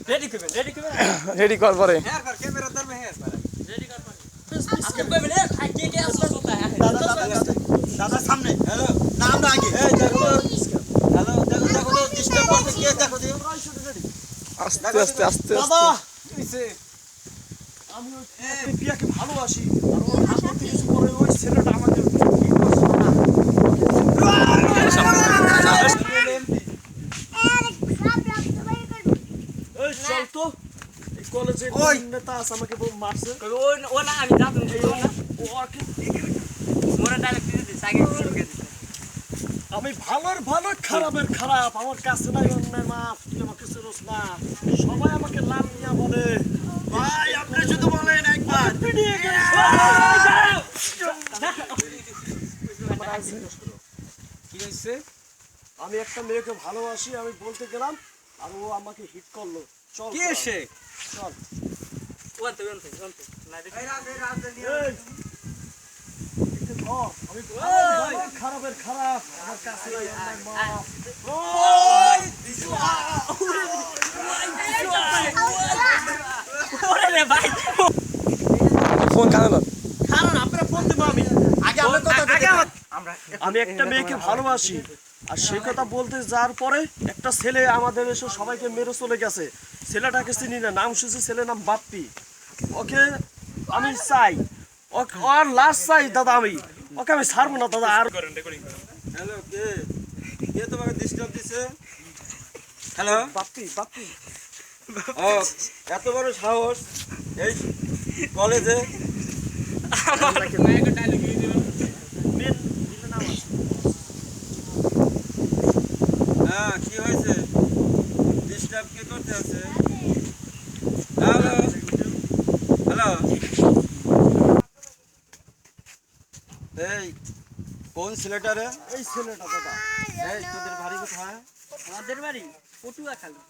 ready করবেন ready কর পরে হেয়ার কর ক্যামেরা ধরবে হেয়ার কর রেডি কর আজকে কইবেন কে কে আসলো কোথায় দাদা সামনে হ্যালো না আমরা আগে এই দেখো হ্যালো দেখো তো ডিস্টার্ব করতে কে দেখো দিও আস্তে আস্তে আস্তে দাদা আস্তে কিছে আমি ওই পিয়াকে ভালোবাসি আর ওর হাত থেকে কিছু করে ওই ছেলেটা আমাকে কি করছে না এই চল তো এই কলেজে ওই নেতা আছে আমাকে মারছে ও না আমি জানতাম না ও আকে মোরা ডায়লগ দিতে আগে শুরু করে দিতে আমি ভালোর ভালো খারাপের খারাপ আমার কাছে নাই অন্যের মাপ তুই আমাকে চিনিস না সবাই আমাকে লাভ নিয়া বলে ভাই আপনি শুধু বলেন একবার পিটিয়ে গেছে কি হইছে আমি একটা মেয়েকে ভালোবাসি আমি বলতে গেলাম আর ও আমাকে হিট করলো চল কে সে চল ওনতে না দেখি এই, একটু ধর, আমি ভালো খারাপের খারাপ আমার কাছে নাই অন্যের মাপ ওরে রে ভাই ফোন কানে না কারণ আপনারা ফোন দেব আমি আগে আমরা কথা আগে আমরা আমি একটা মেয়েকে ভালোবাসি আর সেই কথা বলতে যাওয়ার পরে একটা ছেলে আমাদের এসে সবাইকে মেরে চলে গেছে ছেলেটাকে চিনি না নাম শুনছি ছেলের নাম বাপ্পি ওকে আমি চাই ওকে আর লাস্ট চাই দাদা আমি ওকে আমি ছাড়বো না দাদা আর হ্যালো কে কে তোমাকে ডিস্টার্ব দিছে হ্যালো বাপ্পি বাপ্পি ও এত বড় সাহস এই কলেজে মেন দিলে নাম আছে হ্যাঁ কি হয়েছে ডিস্টার্ব কে করতে আছে হ্যালো হ্যালো এই কোন ছেলেটারে এই ছেলেটা দাদা এই তোদের বাড়ি কোথায় আমাদের বাড়ি পটুয়া খালি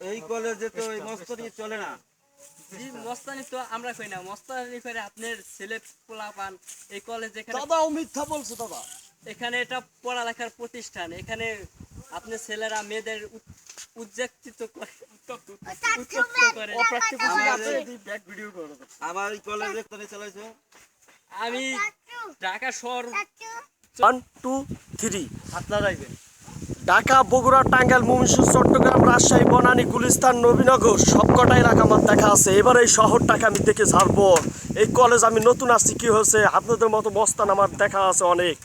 এই কলেজে তো এই মস্তরি চলে না জি মস্তানি তো আমরা কই না মস্তানি করে আপনার ছেলে পোলা পান এই কলেজ এখানে দাদা ও মিথ্যা বলছে দাদা এখানে এটা পড়ালেখার প্রতিষ্ঠান এখানে আপনার ছেলেরা মেয়েদের উজ্জীবিত করে উত্তপ্ত করে অপ্রাকৃতিক আছে ব্যাক ভিডিও করে দাও আমার এই কলেজে তোরে চালাইছো আমি ঢাকা শহর 1 2 3 আপনারা আইবেন ঢাকা বগুড়া টাঙ্গাইল ময়মনসিংহ চট্টগ্রাম রাজশাহী বনানী গুলিস্তান নবীনগর সবকটাই এলাকা আমার দেখা আছে এবার এই শহরটাকে আমি দেখে ছাড়বো এই কলেজ আমি নতুন আসছি কি হয়েছে আপনাদের মতো মস্তান আমার দেখা আছে অনেক